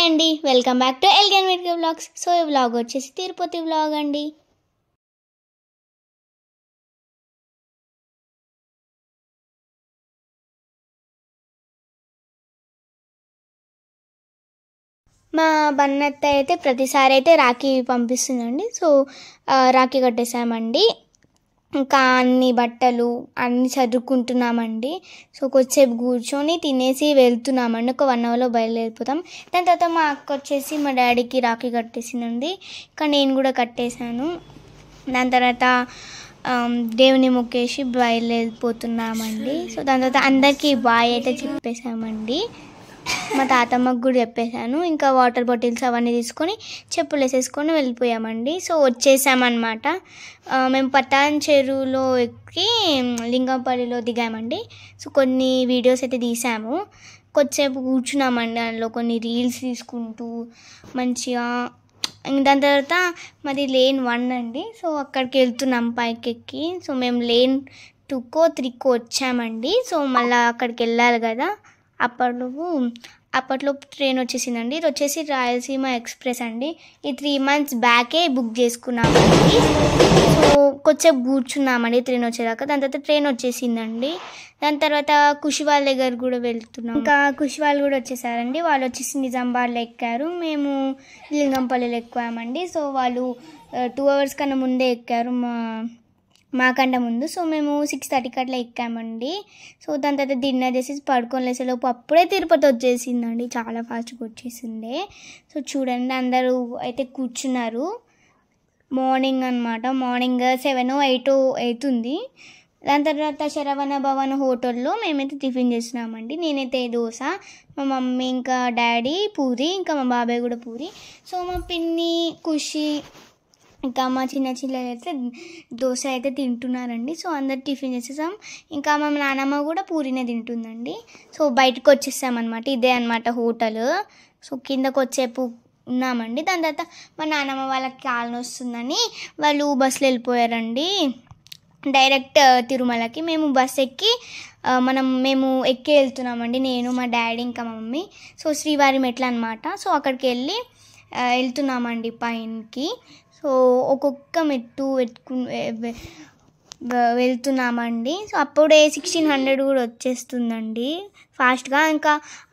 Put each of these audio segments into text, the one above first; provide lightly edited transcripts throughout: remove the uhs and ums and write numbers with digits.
అండి, welcome back to ఎల్గన్ video vlogs. So ఈ వ్లాగ్ వచ్చేసి తిరుపతి వ్లాగ్ అండి. మా బన్నత్త అయితే ప్రతిసారి అయితే రాఖీ పంపిస్తుందండి. సో రాఖీ కట్టేసామండి. ఇంకా అన్ని బట్టలు అన్నీ చదువుకుంటున్నామండి. సో కొద్దిసేపు కూర్చొని తినేసి వెళ్తున్నామండి. ఒక 1 అవర్లో బయలుదేరిపోతాం. దాని తర్వాత మా అక్క వచ్చేసి మా డాడీకి రాఖీ కట్టేసిందండి. ఇంకా నేను కూడా కట్టేశాను. దాని తర్వాత దేవుని మొక్కేసి బయలుదేరిపోతున్నామండి. సో దాని తర్వాత అందరికీ బాయ్ అయితే చెప్పేశామండి. మా తాతమ్మకు కూడా చెప్పేశాను. ఇంకా వాటర్ బాటిల్స్ అవన్నీ తీసుకొని చెప్పులు వేసేసుకొని వెళ్ళిపోయామండి. సో వచ్చేసామన్నమాట. మేము పటాన్ చెరువులో ఎక్కి లింగంపల్లిలో దిగామండి. సో కొన్ని వీడియోస్ అయితే తీసాము. కొద్దిసేపు కూర్చున్నామండి. అందులో కొన్ని రీల్స్ తీసుకుంటూ మంచిగా. దాని తర్వాత మాది లేన్ 1 అండి. సో అక్కడికి వెళ్తున్నాం పైకి ఎక్కి. సో మేము లేన్ 2కో 3కో వచ్చామండి. సో మళ్ళీ అక్కడికి వెళ్ళాలి కదా. అప్పట్లో ట్రైన్ వచ్చేసిందండి. ఇది వచ్చేసి రాయలసీమ ఎక్స్ప్రెస్ అండి. ఈ 3 months బ్యాకే బుక్ చేసుకున్నామండి. సో కొద్దిసేపు కూర్చున్నామండి ట్రైన్ వచ్చేదాకా. దాని తర్వాత ట్రైన్ వచ్చేసిందండి. దాని తర్వాత ఖుషి వాళ్ళ దగ్గర కూడా వెళ్తున్నాం. ఇంకా ఖుషి వాళ్ళు కూడా వచ్చేసారండి. వాళ్ళు వచ్చేసి నిజామాబాద్లో ఎక్కారు, మేము లింగంపల్లిలో ఎక్కామండి. సో వాళ్ళు 2 hours కన్నా ముందే ఎక్కారు మాకంటే ముందు. సో మేము 6:30కి అట్లా ఎక్కామండి. సో దాని తర్వాత డిన్నర్ చేసి పడుకొని లేసేలోపు అప్పుడే తిరుపతి వచ్చేసిందండి. చాలా ఫాస్ట్గా వచ్చేసిండే. సో చూడండి అందరూ అయితే కూర్చున్నారు. మార్నింగ్ అనమాట. మార్నింగ్ 7 or 8 అవుతుంది. దాని తర్వాత శరవణ భవన్ హోటల్లో మేమైతే టిఫిన్ చేసినామండి. నేనైతే దోశ, మా మమ్మీ ఇంకా డాడీ పూరి, ఇంకా మా బాబాయ్ కూడా పూరి. సో మా పిన్ని ఖుషి ఇంకా మా చిన్న చిల్లలు అయితే దోశ అయితే తింటున్నారండి. సో అందరు టిఫిన్ చేసేసాం. ఇంకా మా నాన్నమ్మ కూడా పూరినే తింటుందండి. సో బయటకు వచ్చేసామన్నమాట. ఇదే అనమాట హోటల్. సో కిందకు వచ్చేపు ఉన్నామండి. దాని తర్వాత మా నాన్నమ్మ వాళ్ళకి కాలు వస్తుందని వాళ్ళు బస్సులో వెళ్ళిపోయారండి డైరెక్ట్ తిరుమలకి. మేము బస్ ఎక్కి మేము ఎక్కి వెళ్తున్నామండి. నేను మా డాడీ ఇంకా మా మమ్మీ. సో శ్రీవారి మెట్లు అనమాట. సో అక్కడికి వెళ్తున్నామండి పైనకి. సో ఒక్కొక్క మెట్టు వెళ్తున్నామండి. సో అప్పుడే 1600 కూడా వచ్చేస్తుందండి ఫాస్ట్గా. ఇంకా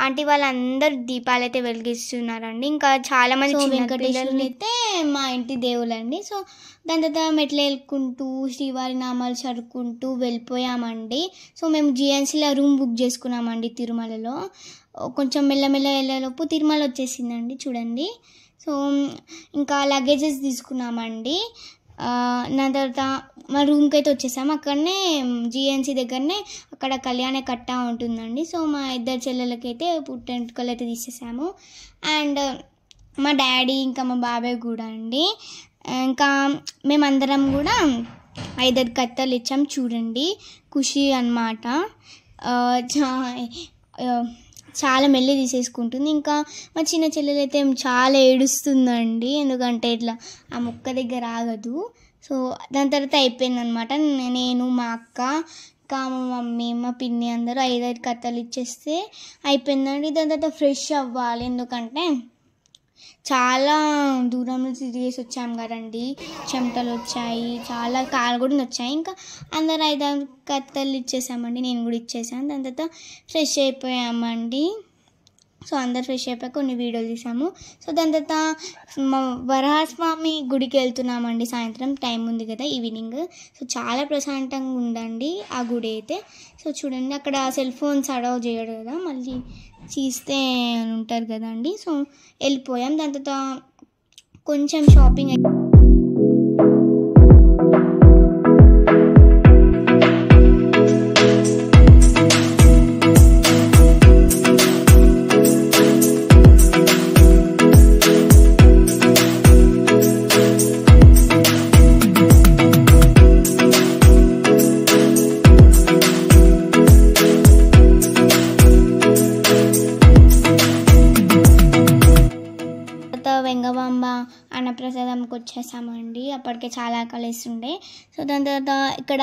ఆంటీ వాళ్ళందరూ దీపాలు అయితే వెలిగిస్తున్నారండి. ఇంకా చాలామంది వెంకటేశ్వరుని అయితే మా ఇంటి దేవుళ్ళండి. సో దాని తర్వాత మెట్లు వెళ్ళుకుంటూ శ్రీవారి నామాలు చదువుకుంటూ వెళ్ళిపోయామండి. సో మేము జిఎన్సీలో రూమ్ బుక్ చేసుకున్నామండి తిరుమలలో. కొంచెం మెల్లమెల్ల వెళ్ళేలోపు తిరుమల వచ్చేసిందండి చూడండి. సో ఇంకా లగేజెస్ తీసుకున్నామండి. దాని తర్వాత మా రూమ్కి అయితే వచ్చేసాము. అక్కడనే జిఎన్సీ దగ్గరనే అక్కడ కళ్యాణ కట్ట ఉంటుందండి. సో మా ఇద్దరు చెల్లెలకైతే పుట్టెంటుకలు అయితే తీసేసాము. అండ్ మా డాడీ ఇంకా మా బాబాయ్ కూడా అండి. ఇంకా మేమందరం కూడా 5 కట్టలు ఇచ్చాం చూడండి. ఖుషి అన్నమాట. చాలా మెల్లి తీసేసుకుంటుంది. ఇంకా మా చిన్న చెల్లెలు అయితే చాలా ఏడుస్తుందండి. ఎందుకంటే ఇట్లా ఆ ముక్క దగ్గర ఆగదు. సో దాని తర్వాత అయిపోయిందనమాట. నేను మా అక్క ఇంకా మా మమ్మీ మా పిన్ని అందరూ 5 కట్టలు ఇచ్చేస్తే అయిపోయిందండి. దాని తర్వాత ఫ్రెష్ అవ్వాలి. ఎందుకంటే చాలా దూరం నుంచి తిరిగేసి వచ్చాము కదండి. చెమటలు వచ్చాయి, చాలా కాలు కూడా వచ్చాయి. ఇంకా అందరు 5 కట్టలు ఇచ్చేసామండి. నేను కూడా ఇచ్చేసాను. దాని తర్వాత ఫ్రెష్ అయిపోయామండి. సో అందరు ఫ్రెష్ అయిపోయి కొన్ని వీడియోలు తీసాము. సో దాని తర్వాత వరహాస్వామి గుడికి వెళ్తున్నామండి. సాయంత్రం టైం ఉంది కదా, ఈవినింగ్. సో చాలా ప్రశాంతంగా ఉందండి ఆ గుడి అయితే. సో చూడండి అక్కడ సెల్ ఫోన్స్ అలౌ చేయడు కదా, మళ్ళీ తీస్తే ఉంటారు కదండి. సో వెళ్ళిపోయాం. దాని తర్వాత కొంచెం షాపింగ్ వెంగమాంబ అన్నప్రసాదంకి వచ్చేసామండి. అప్పటికే చాలా కలిస్తుండే. సో దాని తర్వాత ఇక్కడ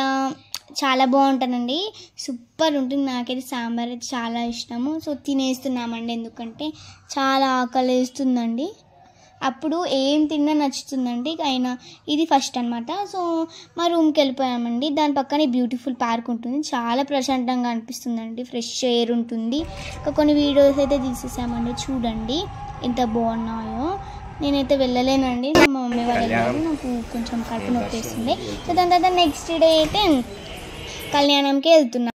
చాలా బాగుంటుందండి, సూపర్ ఉంటుంది. నాకైతే సాంబార్ అయితే చాలా ఇష్టము. సో తినేస్తున్నామండి, ఎందుకంటే చాలా ఆకలి వేస్తుందండి. అప్పుడు ఏం తిన్నా నచ్చుతుందండి, అయినా ఇది ఫస్ట్ అనమాట. సో మా రూమ్కి వెళ్ళిపోయామండి. దాని పక్కనే బ్యూటిఫుల్ పార్క్ ఉంటుంది, చాలా ప్రశాంతంగా అనిపిస్తుందండి, ఫ్రెష్ ఎయిర్ ఉంటుంది. ఇంకా కొన్ని వీడియోస్ అయితే తీసేసామండి, చూడండి ఎంత బాగున్నాయో. నేనైతే వెళ్ళలేనండి, మా మమ్మీ వాళ్ళు వెళ్ళారు, నాకు కొంచెం కడుపు నొప్పేస్తుంది. సో దాని తర్వాత నెక్స్ట్ డే అయితే కళ్యాణంకి వెళ్తున్నాం.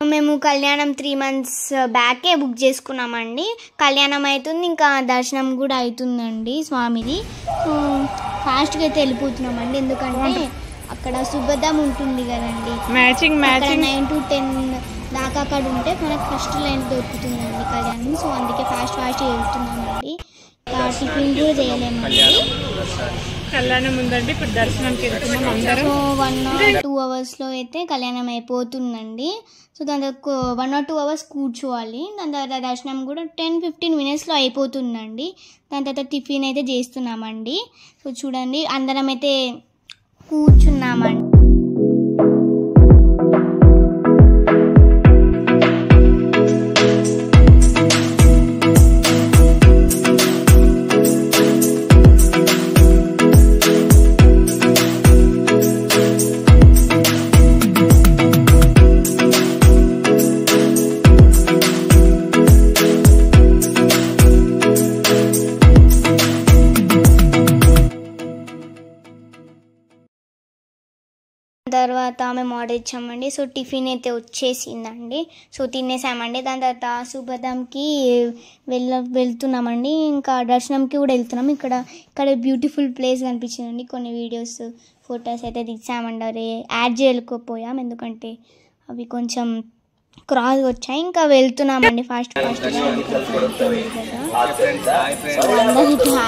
మేము కళ్యాణం 3 months బ్యాకే బుక్ చేసుకున్నామండి. కళ్యాణం అవుతుంది, ఇంకా దర్శనం కూడా అవుతుందండి స్వామిది. సో ఫాస్ట్గా అయితే వెళ్ళిపోతున్నామండి, ఎందుకంటే అక్కడ సుభదం ఉంటుంది కదండి, మ్యాచింగ్ 9 to 10 దాకా అక్కడ ఉంటే మనకు ఫస్ట్ లైన్ దొరుకుతుందండి కళ్యాణం. సో అందుకే ఫాస్ట్ వెళ్తున్నామండి. టిఫిన్ కూడా చేయలేమండి, కళ్యాణం ఉందండి. ఇప్పుడు దర్శనంకి వెళ్తున్నాం అందరం. సో 1 or 2 hours అయితే కళ్యాణం అయిపోతుందండి. సో దాని తర్వాత 1 or 2 hours కూర్చోవాలి. దాని తర్వాత దర్శనం కూడా 10-15 minutes అయిపోతుందండి. దాని తర్వాత టిఫిన్ అయితే చేస్తున్నామండి. సో చూడండి అందరం అయితే కూర్చున్నామండి. తర్వాత మేము ఆర్డర్ ఇచ్చామండి. సో టిఫిన్ అయితే వచ్చేసిందండి, సో తినేసామండి. దాని తర్వాత సుభదంకి వెళ్తున్నామండి, ఇంకా దర్శనంకి కూడా వెళ్తున్నాం. ఇక్కడ బ్యూటిఫుల్ ప్లేస్ కనిపించిందండి, కొన్ని వీడియోస్ ఫొటోస్ అయితే తీసామండి. అరే యాడ్ చేయలేకపోయాం, ఎందుకంటే అవి కొంచెం క్రాస్ వచ్చాయి. ఇంకా వెళ్తున్నామండి ఫాస్ట్గా. సో ఇక్కడ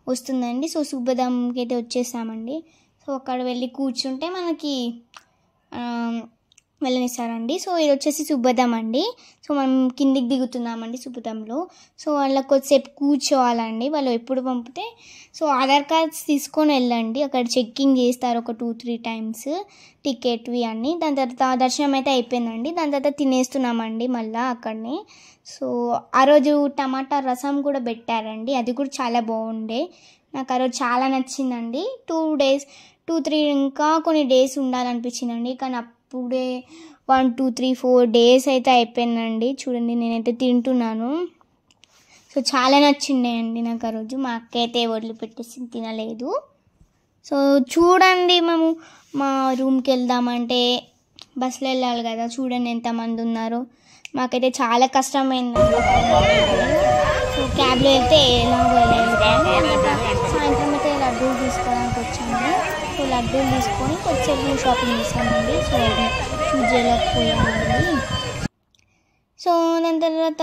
వస్తుందండి. సో సుభదంకి అయితే వచ్చేసామండి. సో అక్కడ వెళ్ళి కూర్చుంటే మనకి వెళ్ళనిస్తారండి. సో ఇది వచ్చేసి సుభదం అండి. సో మనం కిందికి దిగుతున్నామండి సుభదంలో. సో వాళ్ళకి కొద్దిసేపు కూర్చోవాలండి, వాళ్ళు ఎప్పుడు పంపితే. సో ఆధార్ కార్డ్స్ తీసుకొని వెళ్ళండి, అక్కడ చెక్కింగ్ చేస్తారు ఒక 2-3 times టికెట్వి అన్నీ. దాని తర్వాత దర్శనం అయితే అయిపోయిందండి. దాని తర్వాత తినేస్తున్నామండి మళ్ళీ అక్కడనే. సో ఆ రోజు టమాటా రసం కూడా పెట్టారండి, అది కూడా చాలా బాగుండే, నాకు ఆ రోజు చాలా నచ్చిందండి. 2-3 ఇంకా కొన్ని డేస్ ఉండాలనిపించిందండి, కానీ అప్పుడే 1-2-3-4 days అయితే అయిపోయిందండి. చూడండి నేనైతే తింటున్నాను. సో చాలా నచ్చిండే అండి నాకు ఆ రోజు. మా అక్క అయితే వదిలిపెట్టేసి తినలేదు. సో చూడండి మేము మా రూమ్కి వెళ్దామంటే బస్సులో వెళ్ళాలి కదా, చూడండి ఎంతమంది ఉన్నారో. మాకైతే చాలా కష్టమైందండి. సో క్యాబ్లో వెళ్తే ఎలాగో సాయంత్రం అయితే లడ్డూలు తీసుకోవడానికి వచ్చాము. సో లడ్డూలు తీసుకొని కొద్దిసేపు షాపింగ్ చేసామండి. So shoot చేయలేకపోయామండి. సో దాని తర్వాత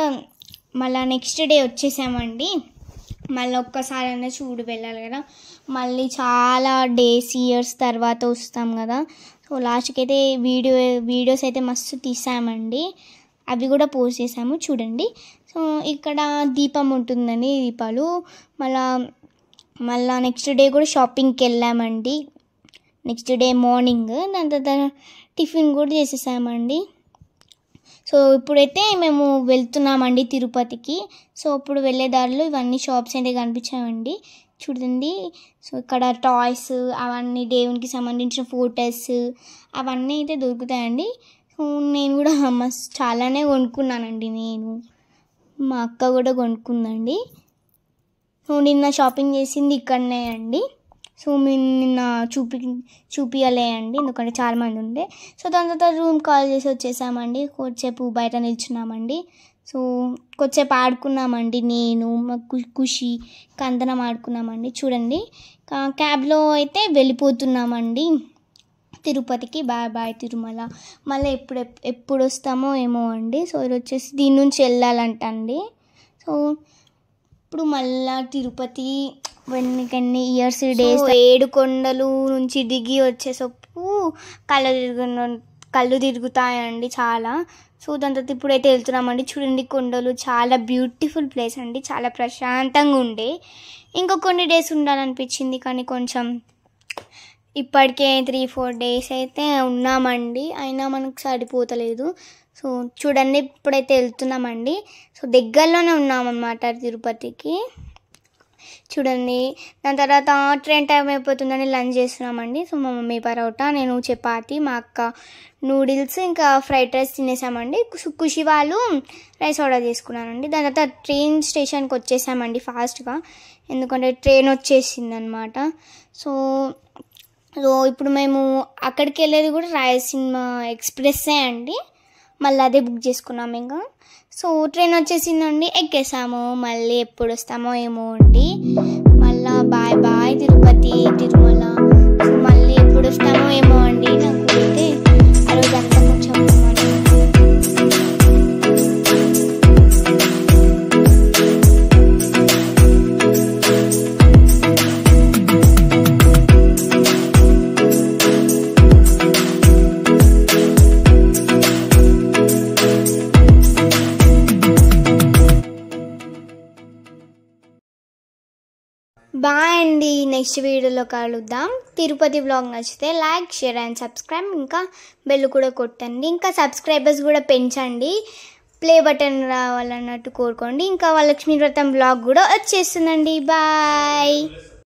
మళ్ళీ నెక్స్ట్ డే వచ్చేసామండి. మళ్ళీ ఒక్కసారైనా చూడు వెళ్ళాలి కదా, మళ్ళీ చాలా ఇయర్స్ తర్వాత వస్తాం కదా. సో లాస్ట్కి అయితే వీడియోస్ అయితే మస్తు తీసామండి, అవి కూడా పోస్ట్ చేసాము చూడండి. సో ఇక్కడ దీపం ఉంటుందండి, దీపాలు. మళ్ళా నెక్స్ట్ డే కూడా షాపింగ్కి వెళ్ళామండి, నెక్స్ట్ డే మార్నింగ్. దాని తర్వాత టిఫిన్ కూడా చేసేసామండి. సో ఇప్పుడైతే మేము వెళ్తున్నామండి తిరుపతికి. సో ఇప్పుడు వెళ్ళేదారిలో ఇవన్నీ షాప్స్ అయితే కనిపించామండి, చూడండి. సో ఇక్కడ టాయ్స్ అవన్నీ, దేవునికి సంబంధించిన ఫొటోస్ అవన్నీ అయితే దొరుకుతాయండి. సో నేను కూడా చాలానే కొనుక్కున్నానండి, మా అక్క కూడా కొనుక్కుందండి. సో నిన్న షాపింగ్ చేసింది ఇక్కడనే అండి. సో మేము నిన్న చూపించలే అండి, ఎందుకంటే చాలామంది ఉండే. సో దాని తర్వాత రూమ్ కాల్ చేసి వచ్చేసామండి, కొద్దిసేపు బయట నిల్చున్నామండి. సో కొద్దిసేపు ఆడుకున్నామండి, మా ఖుషి కందనం ఆడుకున్నామండి. చూడండి క్యాబ్లో అయితే వెళ్ళిపోతున్నామండి తిరుపతికి. బాయ్ తిరుమల. మళ్ళీ ఎప్పుడు వస్తామో ఏమో అండి. సో ఇది వచ్చేసి దీని నుంచి వెళ్ళాలంట అండి. సో ఇప్పుడు మళ్ళీ తిరుపతి ఎన్ని ఇయర్స్ డేస్ 7 కొండలు నుంచి దిగి వచ్చేసొప్పు కళ్ళు తిరుగుతాయండి చాలా. సో దాని తర్వాత ఇప్పుడైతే వెళ్తున్నామండి. చూడండి కొండలు, చాలా బ్యూటిఫుల్ ప్లేస్ అండి, చాలా ప్రశాంతంగా ఉండే. ఇంకా కొన్ని డేస్ ఉండాలనిపించింది కానీ కొంచెం ఇప్పటికే 3-4 డేస్ అయితే ఉన్నామండి, అయినా మనకు సరిపోతలేదు. సో చూడండి ఇప్పుడైతే వెళ్తున్నామండి. సో దగ్గరలోనే ఉన్నామన్నమాట తిరుపతికి. చూడండి దాని తర్వాత ట్రైన్ టైం అయిపోతుందని లంచ్ చేస్తున్నామండి. సో మా మమ్మీ పరోటా, నేను చపాతి, మా అక్క నూడిల్స్ ఇంకా ఫ్రైడ్ రైస్ తినేసామండి. ఖుషి వాళ్ళు రైస్ ఆర్డర్ చేసుకున్నానండి. దాని తర్వాత ట్రైన్ స్టేషన్కి వచ్చేసామండి ఫాస్ట్గా, ఎందుకంటే ట్రైన్ వచ్చేసింది అనమాట. సో ఇప్పుడు మేము అక్కడికి వెళ్ళేది కూడా రాయలసీమ ఎక్స్ప్రెస్సే అండి, మళ్ళీ అదే బుక్ చేసుకున్నాము ఇంకా. సో ట్రైన్ వచ్చేసిందండి, ఎక్కేసాము. మళ్ళీ ఎప్పుడు వస్తామో ఏమో అండి. మళ్ళీ bye bye Tirupati Tirumala. So మళ్ళీ ఎప్పుడు వస్తామో ఏమో అండి. నాకు అయితే ఆ రోజు అంతా కొంచెం బాయ్ అండి. నెక్స్ట్ వీడియోలో కలుద్దాం. తిరుపతి బ్లాగ్ నచ్చితే లైక్, షేర్ అండ్ సబ్స్క్రైబ్, ఇంకా బెల్ కూడా కొట్టండి. ఇంకా సబ్స్క్రైబర్స్ కూడా పెంచండి, ప్లే బటన్ రావాలన్నట్టు కోరుకోండి. ఇంకా వరలక్ష్మి వ్రతం బ్లాగ్ కూడా వచ్చేస్తుందండి. బాయ్.